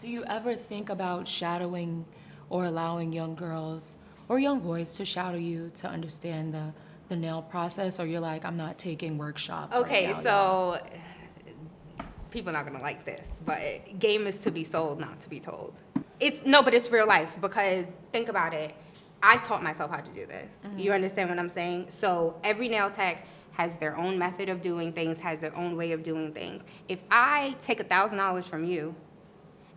Do you ever think about shadowing or allowing young girls or young boys to shadow you to understand the nail process, or you're like, I'm not taking workshops Okay, right now, so people are not gonna like this, but game is to be sold, not to be told. But it's real life, because think about it. I taught myself how to do this. Mm-hmm. You understand what I'm saying? So every nail tech has their own method of doing things, has their own way of doing things. If I take $1,000 from you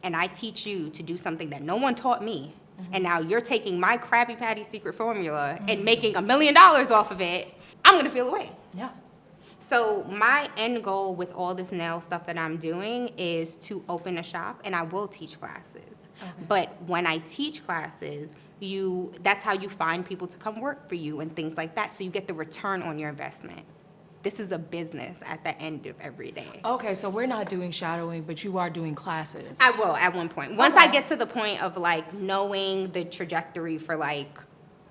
and I teach you to do something that no one taught me, and now you're taking my Krabby Patty secret formula and making $1 million off of it, I'm gonna feel away. Yeah. So my end goal with all this nail stuff that I'm doing is to open a shop, and I will teach classes. Okay. But when I teach classes, that's how you find people to come work for you and things like that, so you get the return on your investment. This is a business at the end of every day. Okay, so we're not doing shadowing, but you are doing classes. I will at one point. Once I get to the point of like knowing the trajectory for like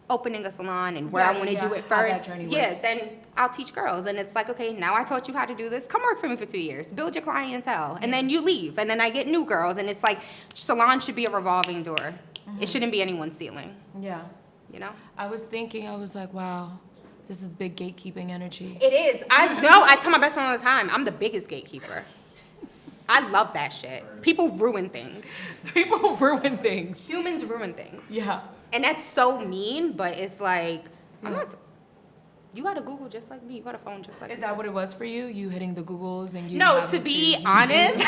opening a salon and where I want to do it how that first, journey yeah, works. then I'll teach girls. And it's like, okay, now I taught you how to do this. Come work for me for 2 years. Build your clientele. And then you leave. And then I get new girls. And it's like, salon should be a revolving door. It shouldn't be anyone's ceiling, Yeah. you know? I was like, wow, this is big gatekeeping energy. It is. I tell my best friend all the time, I'm the biggest gatekeeper. I love that shit. People ruin things. People ruin things. Humans ruin things. Yeah. And that's so mean, but it's like, you got a Google just like me. You got a phone just like me. Is that what it was for you? You hitting the Googles and you No, having to be honest,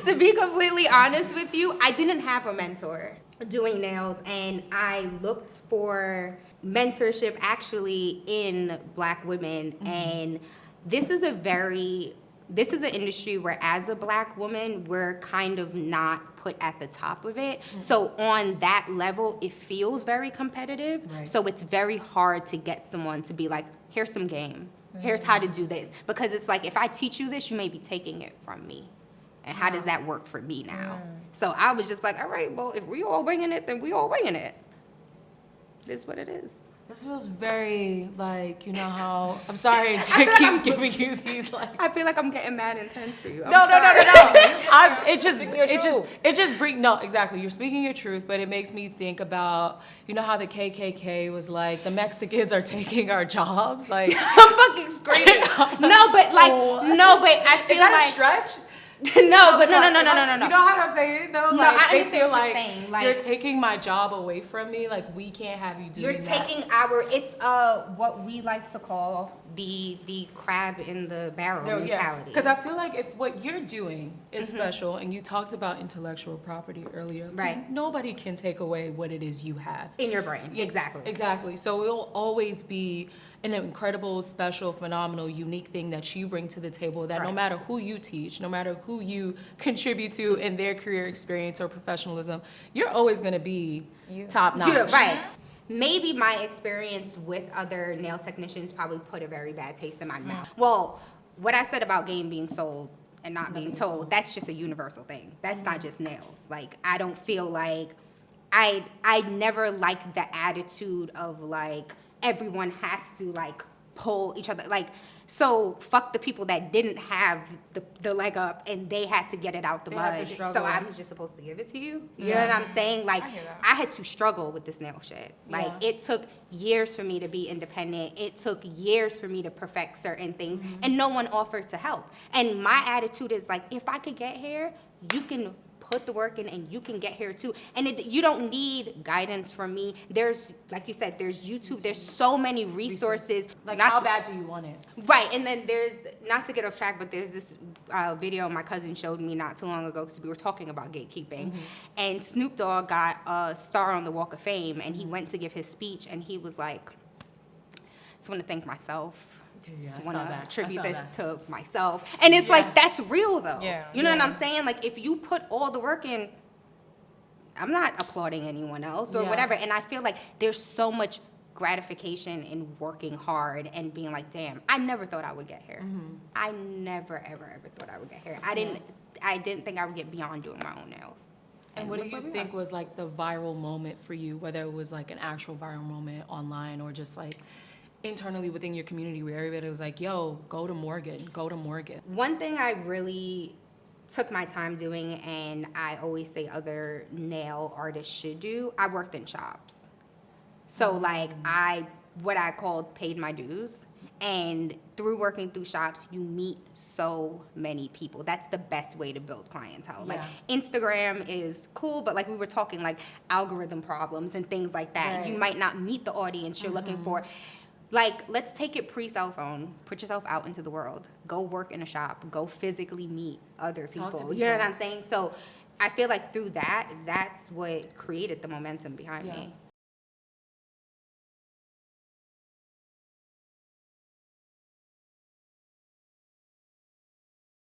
to be completely honest with you, I didn't have a mentor doing nails, and I looked for mentorship actually in Black women. And this is an industry where as a Black woman, we're kind of not put at the top of it. So on that level, it feels very competitive. Right. So it's very hard to get someone to be like, here's some game. Here's how to do this. Because it's like, if I teach you this, you may be taking it from me. And how does that work for me now? So I was just like, all right, well, if we all winging it, then we all winging it. It is what it is. This feels very like, you know how, I'm sorry to keep giving you these like. I feel like I'm getting mad intense for you. No. It just brings, no, exactly. You're speaking your truth, but it makes me think about, you know how the KKK was like, the Mexicans are taking our jobs? Like, I'm fucking screaming. No, but I feel is that like. a stretch? No. You know how I'm saying? No, like, I they understand feel what you're like saying, like- you're taking my job away from me. Like, we can't have you doing You're that. taking it's what we like to call the crab in the barrel mentality. Because I feel like if what you're doing is special, and you talked about intellectual property earlier, 'cause Right. nobody can take away what it is you have. In your brain. Exactly. Exactly. So it'll always be an incredible, special, phenomenal, unique thing that you bring to the table that no Right. matter who you teach, no matter who you contribute to in their career experience or professionalism, you're always going to be top notch. Yeah, right. Maybe my experience with other nail technicians probably put a very bad taste in my mouth. Well, what I said about game being sold and not being told, that's just a universal thing. That's not just nails. Like, I don't feel like I never liked the attitude of like everyone has to like pull each other. Like, so fuck the people that didn't have the leg up and they had to get it out the They had to mud. struggle. So I'm just supposed to give it to you. You know what I'm saying? Like, I had to struggle with this nail shit. Like, Yeah. it took years for me to be independent. It took years for me to perfect certain things, and no one offered to help. And my attitude is like, if I could get here, you can put the work in and you can get here too. And you don't need guidance from me. There's, like you said, there's YouTube. There's so many resources. Like, Not how to- bad do you want it? Right, and then there's, not to get off track, but there's this video my cousin showed me not too long ago because we were talking about gatekeeping. And Snoop Dogg got a star on the Walk of Fame, and he went to give his speech, and he was like, just want to thank myself. Just I want saw to that. I attribute saw this that. to myself. And it's like, that's real, though. Yeah. You know what I'm saying? Like, if you put all the work in, I'm not applauding anyone else or Yeah. whatever. And I feel like there's so much gratification in working hard and being like, damn, I never thought I would get here. I never, ever thought I would get here. I didn't think I would get beyond doing my own nails. And what do look you where we think are. was like the viral moment for you, whether it was like an actual viral moment online or just like internally within your community where everybody was like, yo, go to Morgan. One thing I really took my time doing, and I always say other nail artists should do, I worked in shops. So like what I called paid my dues. And through working through shops, you meet so many people. That's the best way to build clientele. Like Instagram is cool, but like we were talking, like algorithm problems and things like that. Right. You might not meet the audience you're looking for. Like, let's take it pre-cell phone. Put yourself out into the world. Go work in a shop. Go physically meet other people. You know what I'm saying? So I feel like through that, that's what created the momentum behind me.